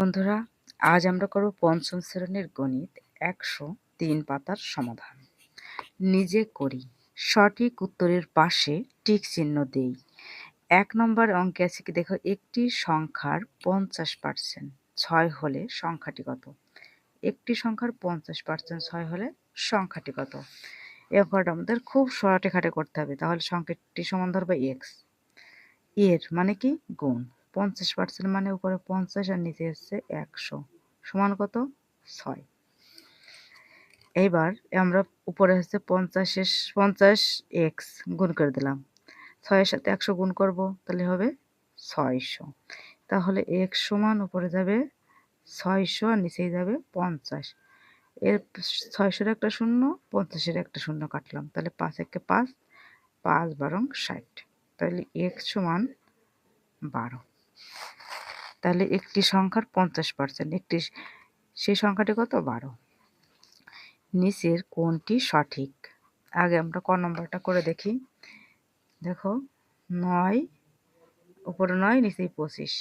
বন্ধুরা, আজ আমরা করব পঞ্চম শ্রেণীর গণিত ১০৩ পাতার সমাধান। নিজে করি, সঠিক উত্তরের পাশে টিক চিহ্ন দেই। ১ নম্বর অঙ্কে আছে কি দেখো, একটি সংখ্যার ৫০% ৬ হলে সংখ্যাটি কত? একটি সংখ্যার ৫০% ৬ হলে সংখ্যাটি কত? এই অঙ্কটা আমাদের খুব শর্টে করতে হবে। তাহলে সংখ্যাটি সমান ধরবে এক্স। এর মানে কি? গুণ। ৫০% মানে উপরে ৫০ আর নিচে হচ্ছে ১০০ সমান কত? ৬। এইবার আমরা উপরে হচ্ছে ৫০ এক্স গুণ করে দিলাম। ৬ এর সাথে ১০০ গুণ করব, তাহলে হবে ৬০০। তাহলে এক্স সমান উপরে যাবে ৬০০ আর নিচেই যাবে ৫০। এর ৬০০-র একটা শূন্য, ৫০-এর একটা শূন্য কাটলাম, তাহলে ৫ একে ৫, ৫ বারং ৬০। তাহলে এক্স সমান ১২। তাহলে একটি সংখ্যার ৫০%, সেই সংখ্যাটি কত? ১২। নিচের কোনটি সঠিক? আগে আমরা ক নম্বরটা করে দেখি। দেখো, ৯ উপরে ৯ নিচেই ২৫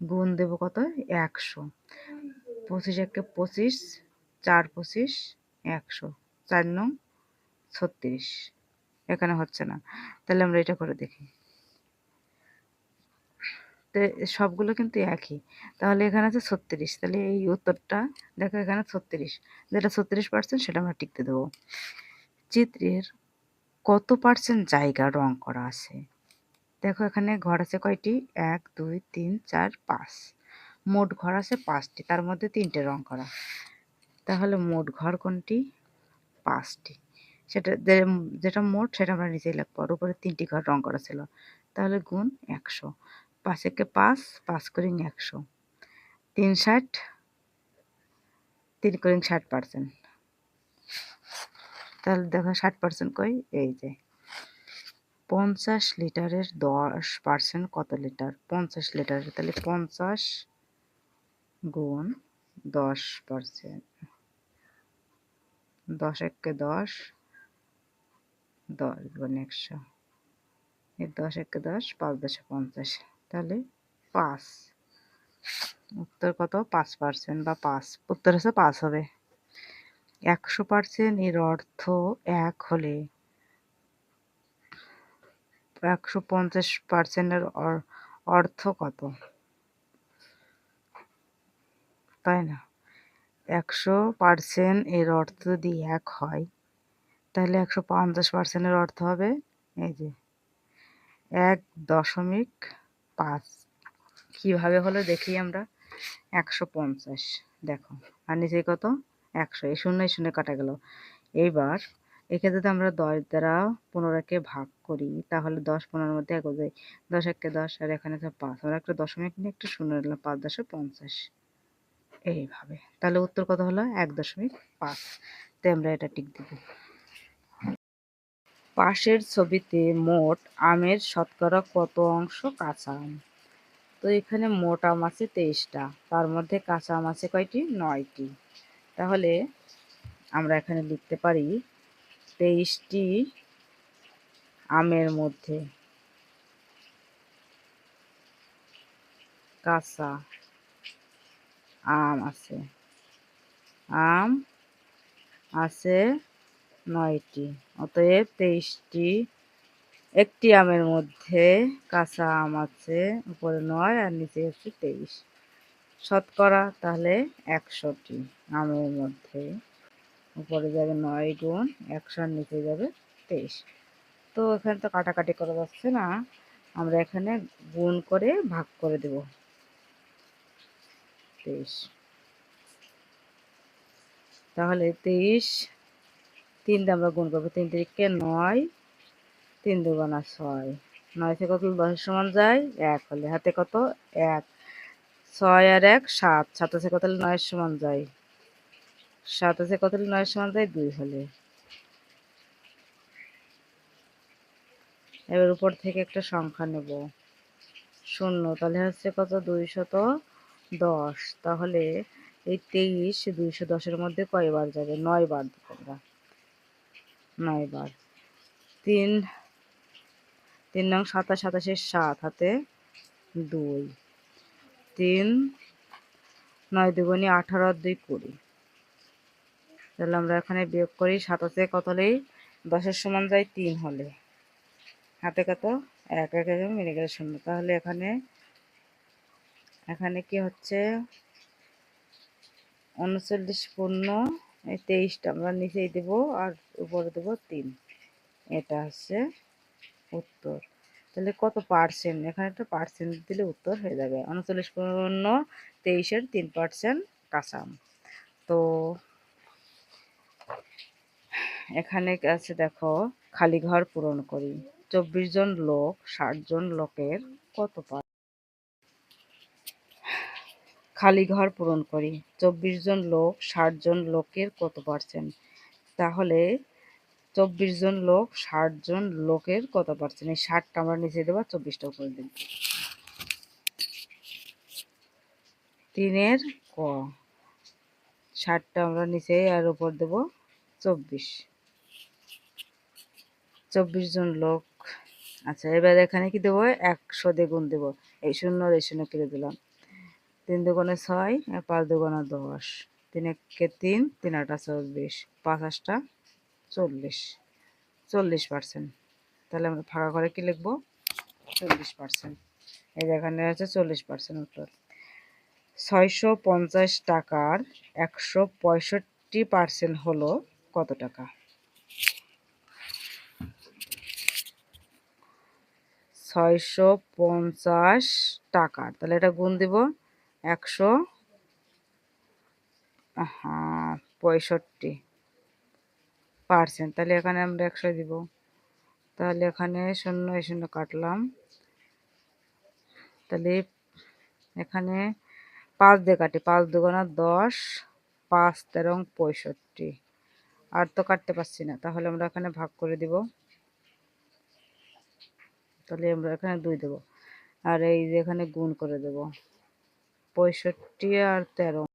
গুণ দেব কত? ১০০। ২৫ একে ২৫, ৪ ২৫ ১০০, ৪ নং ৩৬। এখানে হচ্ছে না, তাহলে আমরা এটা করে দেখি। সবগুলো কিন্তু একই। তাহলে এখানে আছে ৩৬, তাহলে এই উত্তরটা দেখো এখানে ৩৬, যেটা ৩৬% সেটা আমরা টিকতে দেবো। চিত্রের কত পার্সেন্ট জায়গা রং করা আছে? দেখো এখানে ঘর আছে কয়টি? ১ ২ ৩ ৪ ৫। মোট ঘর আছে ৫টি, তার মধ্যে ৩টে রং করা। তাহলে মোট ঘর কোনটি? ৫টি। সেটা যেটা মোট সেটা আমরা নিচেই লিখবো, আর উপরে ৩টি ঘর রং করা ছিল। তাহলে গুণ ১০০। ৫ একে ৫, ৫ করিং ১০০, ৩ × ৬০, ৩ করিং ৬০%। তাহলে দেখো ৬০% কই? এই যে ৫০ লিটারের ১০% কত লিটার? ৫০ লিটারের, তাহলে ৫০ গুণ ১০%। ১০ একে ১০, ১০ গুণ ১০০। এই ১০ একে ১০, ৫ ১০ ৫০, তাহলে ৫। উত্তর কত? ৫% বা ৫। উত্তর হচ্ছে ৫ হবে। ১০০% এর অর্থ ১ হলে ১৫০% এর অর্থ কত? তাই না? ১০০% এর অর্থ যদি ১ হয়, তাহলে ১৫০% এর অর্থ হবে এই যে ১.৫। কিভাবে হলো দেখি আমরা। ১৫০ দেখো, আর নিচে কত? ১০০। এই শূন্য কাটা গেল। এইবার একে যদি আমরা ১০ দ্বারা ১৫কে ভাগ করি, তাহলে ১০ ১৫-র মধ্যে ১ যায়। ১০ একে ১০, আর এখানে আছে ৫, আমরা একটা দশমিক নিয়ে একটা শূন্য নিলাম, ৫.৫০ এইভাবে। তাহলে উত্তর কত হলো? ১.৫। তো আমরা এটা টিক দিব। পাশের ছবিতে মোট আমের শতকরা কত অংশ কাঁচা আম? তো এখানে মোট আম আছে ২৩টা, তার মধ্যে কাঁচা আম আছে কয়টি? ৯টি। তাহলে আমরা এখানে লিখতে পারি ২৩টি আমের মধ্যে কাঁচা আম আছে, আম আছে ৯টি। অতএব ২৩টি, একটি আমের মধ্যে কাঁচা আম আছে উপরে ৯ আর নিচে হচ্ছে ২৩। শতকরা তাহলে ১০০টি আমের মধ্যে উপরে যাবে ৯ গুণ ১০০ আর নিচে যাবে ২৩। তো এখানে তো কাটাকাটি করা যাচ্ছে না, আমরা এখানে গুণ করে ভাগ করে দেব ২৩। তাহলে ২৩ ৩ দিয়ে আমরা গুণ করবো, ৩ তিরিকে ৯, ৩ দুগুণা ৬, ৯ থেকে কত ১০ সমান যায় ১ হলে হাতে কত? ১। ৬ আর ১ ৭, ৭ আছে কত হলে ৯ সমান যায় ৭ আছে কত হলে ৯ সমান যায় ২ হলে। এবার উপর থেকে একটা সংখ্যা নেব, শূন্য, তাহলে হচ্ছে কত? ২১০। তাহলে এই ২৩ ২১০-এর মধ্যে কয়বার যাবে? ৯ বার দেবো আমরা, ৯ বার। ৩ নং ২৭, ২৭-এর ৭ হাতে ২, ৩ 9 দুগুণে 18 আর 2 20। তাহলে আমরা এখানে বিয়োগ করি, 7 আছে কত হলেই 10-এর সমান যায় 3 হলে, হাতে কত 1, 1 মিলে গেলে 0। তাহলে এখানে কি হচ্ছে 39 পূর্ণ এই 23টা আমরা নিচেই দেব আর উপরে দেব 3। এটা হচ্ছে উত্তর। তাহলে কত পার্সেন্ট, এখানে একটা পার্সেন্ট দিলে উত্তর হয়ে যাবে। 39 পূর্ণ 23-এর 3% কাঁচা আম। তো এখানে আছে দেখো, খালি ঘর পূরণ করি। 24 জন লোক 60 জন লোকের কত খালি ঘর পূরণ করি। 24 জন লোক 60 জন লোকের কত পার্সেন্ট? তাহলে 24 জন লোক 60 জন লোকের কত পার্সেন্ট? এই 60টা আমরা নিচে দেবো, 24টা উপরে দেব। 3-এর ক, 60টা আমরা নিচে আর উপর দেব 24। 24 জন লোক। আচ্ছা, এবার এখানে কি দেবো 100 দিয়ে গুণ দেবো। এই 0 আর এই 0 কেটে দিলাম। 3 দুগুণে 6 আর 5 দুগুণে 10। 3 একে 3, 3 আটা 24, 5 আষ্টা 40, 40%। তাহলে আমরা ফাঁকা করে কি লিখবো 40%। এই এখানে আছে 40% উত্তর। 650 টাকার 165% হলো কত টাকা? 650 টাকার, তাহলে এটা গুণ দিব 165%। তাহলে এখানে আমরা 100 দিব। তাহলে এখানে 0 0 কাটলাম। তাহলে এখানে 5 দিয়ে কাটি, 5 দুগুণা 10, 5 13 65। আর তো কাটতে পারছি না, তাহলে আমরা এখানে ভাগ করে দিব। তাহলে আমরা এখানে 2 দেব, আর এই যে এখানে গুণ করে দেব। 65 আর 13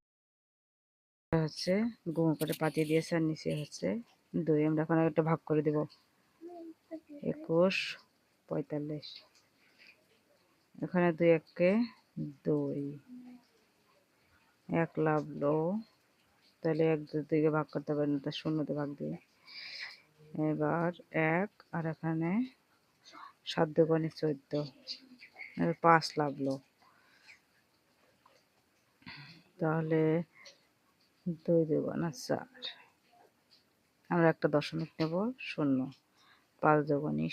হচ্ছে গুণ করে পাঠিয়ে দিয়েছে, আর নিচে হচ্ছে 2। আমরা এখানে একটা ভাগ করে দেব। 21 45। এখানে 2 একে 2, 1 লাভলো। তাহলে 1 2 ভাগ করতে পারি না, তার 0 ভাগ দিয়ে। এবার 1 আর এখানে 7 দুগুণে 14, 5 লাভলো। তাহলে 2 দুগুণে 4। আমরা একটা দশমিক নেব 0, 5 দুগুণে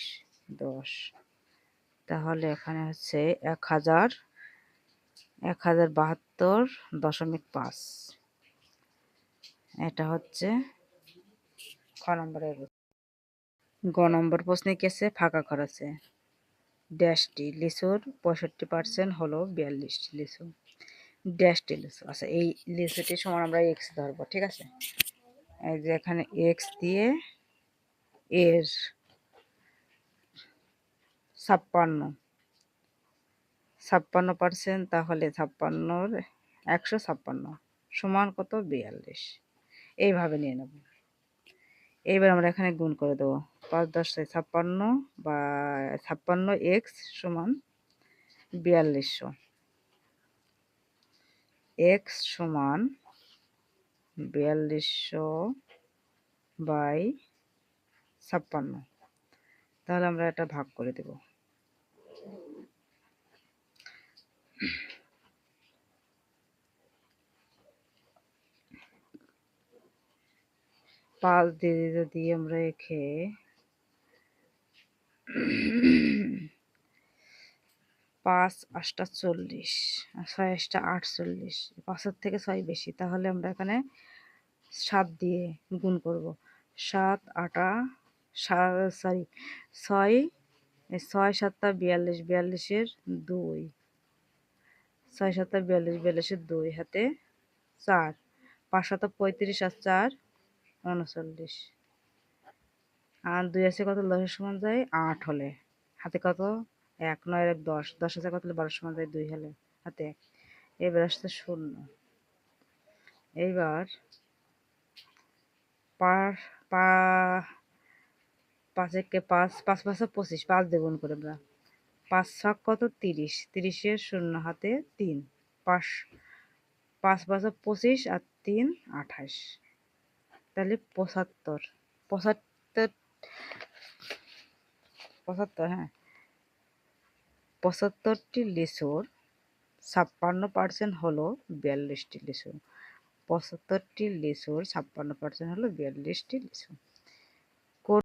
10। তাহলে এখানে হচ্ছে 1072.5। এটা হচ্ছে খ নম্বরের। গ নম্বর প্রশ্নে কি আছে? ফাঁকা ঘর আছে। ড্যাশটি লিচুর 65% হলো 42 লিচু। ড্যাশটি লিচু। আচ্ছা, এই লিচুটির সমান আমরা এক্স ধরবো, ঠিক আছে? এই যে এখানে এক্স দিয়ে এর 56%, তাহলে 56-র 156 সমান কত 42। এইভাবে নিয়ে নেব। এইবার আমরা এখানে গুণ করে দেবো। 5 10 56 বা 56x সমান 4200। x সমান 4200 বাই 56। তাহলে আমরা এটা ভাগ করে দেব। 5 দিয়ে যদি আমরা একে 5 8 40 আর 6 8 48, 5-এর থেকে 6 বেশি, তাহলে আমরা এখানে 7 দিয়ে গুণ করব। 7 8 6 6 7 42, 42-এর 2, 6 7 42, 42-এর 2 হাতে 4, 5 7 35 আর 4 39। আর 2 আছে কত 10-এর সমান যায় 8 হলে, হাতে কত 1 9 1 10, 10 আছে কত 12-এর সমান যায় 2 হলে, হাতে 1। এবার আসছে 0। এইবার 5 একে 5, 5 5 25, 5 দিয়ে গুণ করে আমরা। 5 6 কত 30, 30-এর 0 হাতে 3, 5 5 5 25 আর 3 28, তাহলে 75 75 75, হ্যাঁ 75টি লিচুর 56% হলো 42টি লিচু। 75টি লিচুর 56% হলো 42টি লিচু।